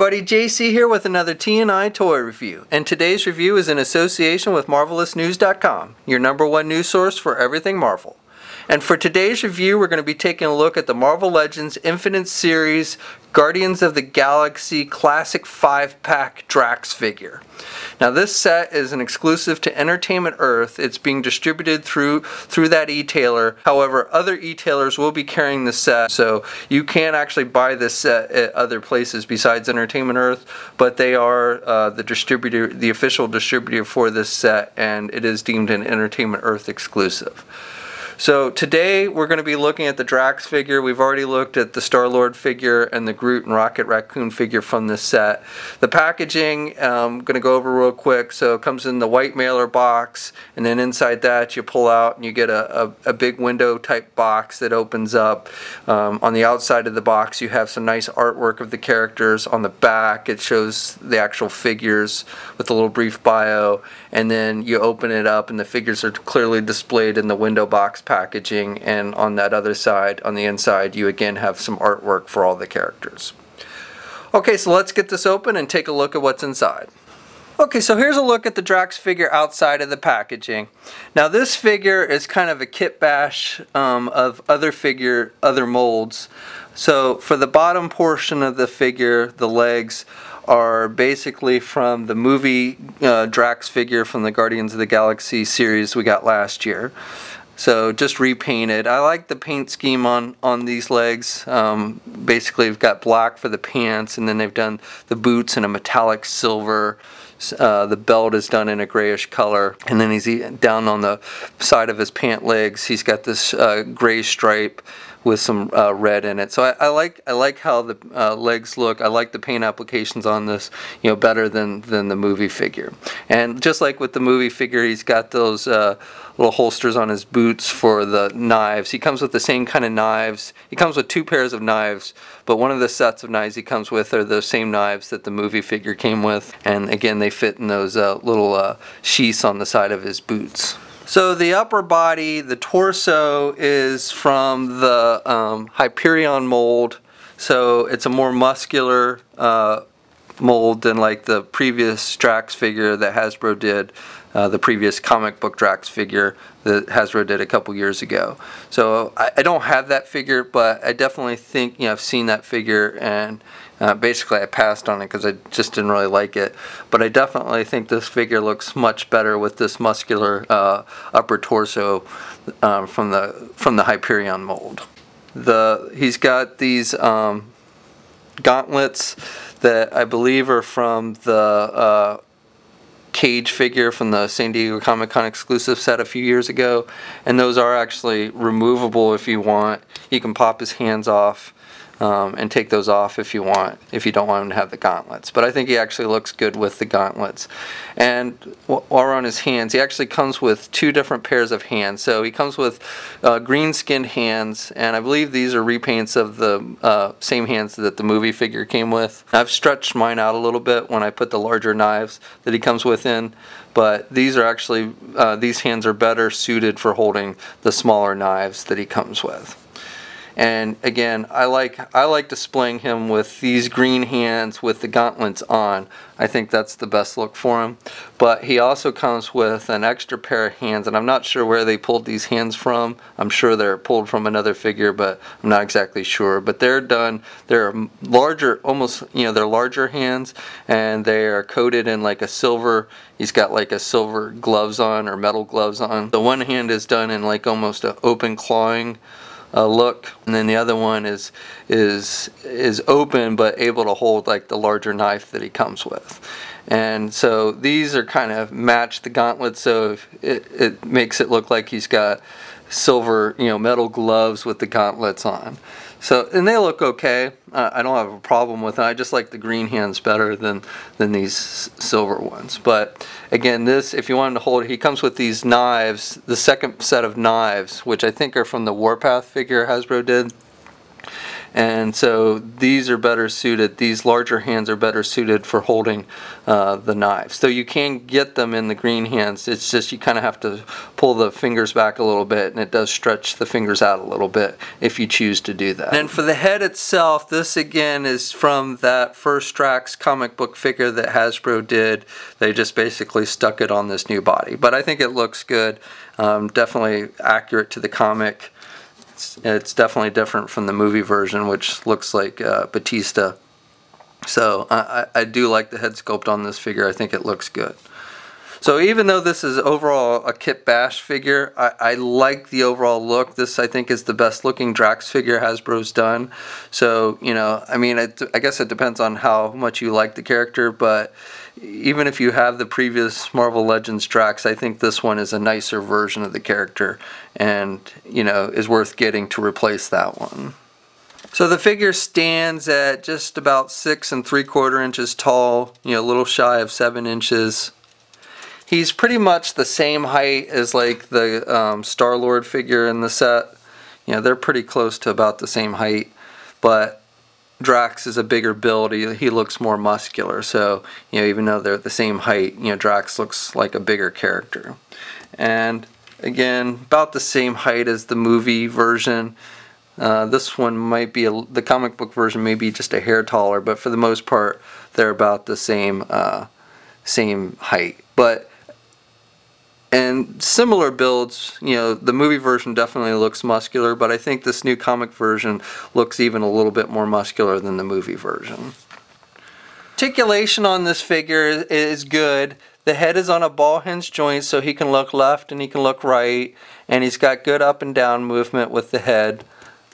everybody, JC here with another T&I toy review. And today's review is in association with MarvelousNews.com, your #1 news source for everything Marvel. And for today's review, we're going to be taking a look at the Marvel Legends Infinite Series Guardians of the Galaxy Classic 5-pack Drax figure. Now this set is an exclusive to Entertainment Earth. It's being distributed through that e-tailer. However, other e-tailers will be carrying the set, so you can actually buy this set at other places besides Entertainment Earth, but they are the distributor, the official distributor for this set, and it is deemed an Entertainment Earth exclusive. So today we're going to be looking at the Drax figure. We've already looked at the Star-Lord figure and the Groot and Rocket Raccoon figure from this set. The packaging, I'm going to go over real quick. So it comes in the white mailer box, and then inside that you pull out and you get a big window type box that opens up. On the outside of the box you have some nice artwork of the characters. On the back it shows the actual figures with a little brief bio, and then you open it up and the figures are clearly displayed in the window box packaging, and on that other side, on the inside, you again have some artwork for all the characters. Okay, so let's get this open and take a look at what's inside. Okay, so here's a look at the Drax figure outside of the packaging. Now this figure is kind of a kit bash of other molds. So for the bottom portion of the figure, the legs are basically from the movie Drax figure from the Guardians of the Galaxy series we got last year. So just repainted. I like the paint scheme on these legs. Basically they've got black for the pants, and then they've done the boots in a metallic silver. The belt is done in a grayish color, and then he's down on the side of his pant legs. He's got this gray stripe with some red in it. So I like how the legs look. I like the paint applications on this, you know, better than the movie figure. And just like with the movie figure, he's got those little holsters on his boots for the knives. He comes with the same kind of knives. He comes with 2 pairs of knives, but one of the sets of knives he comes with are the same knives that the movie figure came with. And again, they fit in those little sheaths on the side of his boots. So the upper body, the torso, is from the Hyperion mold. So it's a more muscular mold than like the previous Drax figure that Hasbro did, the previous comic book Drax figure that Hasbro did a couple years ago. So I don't have that figure, but I definitely think, you know, I've seen that figure, and basically I passed on it because I just didn't really like it. But I definitely think this figure looks much better with this muscular upper torso from the Hyperion mold. He's got these gauntlets that I believe are from the Cage figure from the San Diego Comic-Con exclusive set a few years ago, and those are actually removable if you want. You can pop his hands off and take those off if you want, if you don't want him to have the gauntlets. But I think he actually looks good with the gauntlets. And while we're on his hands, he actually comes with 2 different pairs of hands. So he comes with green-skinned hands, and I believe these are repaints of the same hands that the movie figure came with. I've stretched mine out a little bit when I put the larger knives that he comes with in, but these are actually, these hands are better suited for holding the smaller knives that he comes with. And again, I like displaying him with these green hands with the gauntlets on. I think that's the best look for him. But he also comes with an extra pair of hands, and I'm not sure where they pulled these hands from. I'm sure they're pulled from another figure, but I'm not exactly sure. But they're larger, almost, you know, they're larger hands, and they are coated in like a silver. He's got like a silver gloves on, or metal gloves on. The one hand is done in like almost an open clawing look, and then the other one is open but able to hold like the larger knife that he comes with. And so these are kind of match the gauntlets, so it makes it look like he's got silver, you know, metal gloves with the gauntlets on. So, and they look okay. I don't have a problem with it. I just like the green hands better than these silver ones. But again, this, if you wanted to hold it, he comes with these knives, the second set of knives, which I think are from the Warpath figure Hasbro did. and so these are better suited, these larger hands are better suited for holding the knives. So you can get them in the green hands, it's just you kind of have to pull the fingers back a little bit, and it does stretch the fingers out a little bit if you choose to do that. And for the head itself, this again is from that first Drax comic book figure that Hasbro did. They just basically stuck it on this new body, but I think it looks good. Definitely accurate to the comic. It's definitely different from the movie version, which looks like Batista. So I do like the head sculpt on this figure. I think it looks good. So even though this is overall a Kit Bash figure, I like the overall look. This, I think, is the best looking Drax figure Hasbro's done. So, you know, I mean, I guess it depends on how much you like the character, but even if you have the previous Marvel Legends Drax, I think this one is a nicer version of the character and, you know, is worth getting to replace that one. So the figure stands at just about 6 3/4 inches tall, you know, a little shy of 7 inches. He's pretty much the same height as like the Star-Lord figure in the set. You know, they're pretty close to about the same height, but Drax is a bigger build. He looks more muscular, so, you know, even though they're the same height, you know, Drax looks like a bigger character. And again, about the same height as the movie version. This one might be, the comic book version may be just a hair taller, but for the most part, they're about the same height. And similar builds, you know, the movie version definitely looks muscular, but I think this new comic version looks even a little bit more muscular than the movie version. Articulation on this figure is good. The head is on a ball hinge joint, so he can look left and he can look right, and he's got good up and down movement with the head,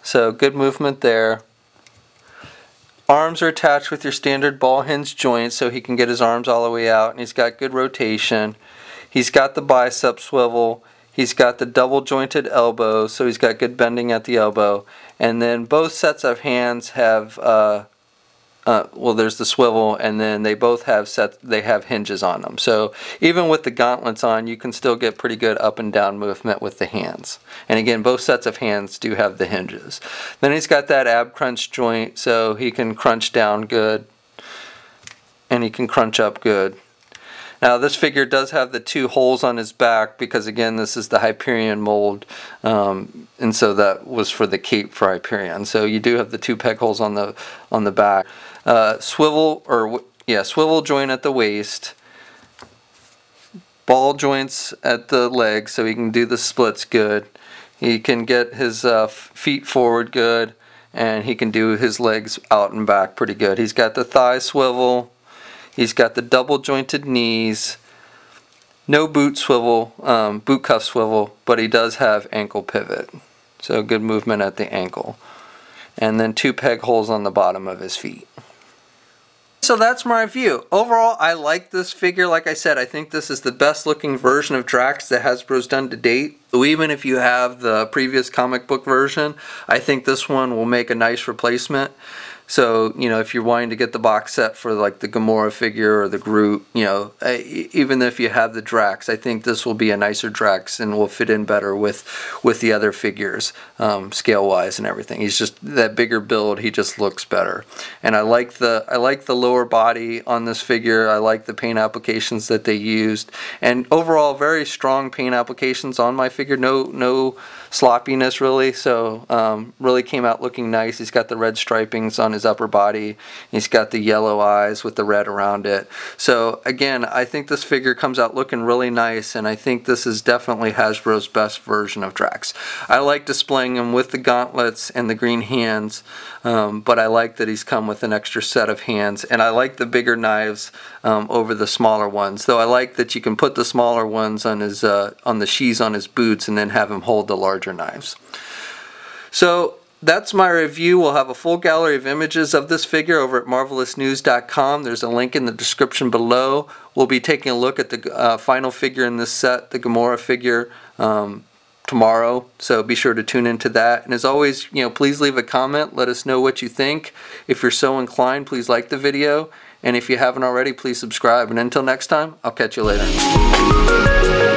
so good movement there. Arms are attached with your standard ball hinge joint, so he can get his arms all the way out, and he's got good rotation. He's got the bicep swivel, he's got the double jointed elbow, so he's got good bending at the elbow, and then both sets of hands have, well, there's the swivel, and then they both have hinges on them. So even with the gauntlets on, you can still get pretty good up and down movement with the hands. And again, both sets of hands do have the hinges. Then he's got that ab crunch joint, so he can crunch down good, and he can crunch up good. Now this figure does have the 2 holes on his back because, again, this is the Hyperion mold, and so that was for the cape for Hyperion. So you do have the 2 peg holes on the back. Swivel joint at the waist, ball joints at the legs, so he can do the splits good. He can get his feet forward good, and he can do his legs out and back pretty good. He's got the thigh swivel. He's got the double jointed knees, no boot swivel, boot cuff swivel, but he does have ankle pivot. So good movement at the ankle. And then 2 peg holes on the bottom of his feet. So that's my review. Overall, I like this figure. Like I said, I think this is the best looking version of Drax that Hasbro's done to date. So even if you have the previous comic book version, I think this one will make a nice replacement. So, you know, if you're wanting to get the box set for like the Gamora figure or the Groot, you know, even if you have the Drax, I think this will be a nicer Drax and will fit in better with the other figures, scale-wise and everything. He's just that bigger build. He just looks better, and I like the lower body on this figure. I like the paint applications that they used, and overall very strong paint applications on my figure. No sloppiness really. So really came out looking nice. He's got the red stripings on his upper body. He's got the yellow eyes with the red around it. So again, I think this figure comes out looking really nice, and I think this is definitely Hasbro's best version of Drax. I like displaying him with the gauntlets and the green hands, but I like that he's come with an extra set of hands, and I like the bigger knives over the smaller ones. Though I like that you can put the smaller ones on his on the sheaths on his boots and then have him hold the larger knives. So that's my review. We'll have a full gallery of images of this figure over at marvelousnews.com. There's a link in the description below. We'll be taking a look at the final figure in this set, the Gamora figure, tomorrow, so be sure to tune into that. And as always, you know, please leave a comment. Let us know what you think. If you're so inclined, please like the video. And if you haven't already, please subscribe. And until next time, I'll catch you later.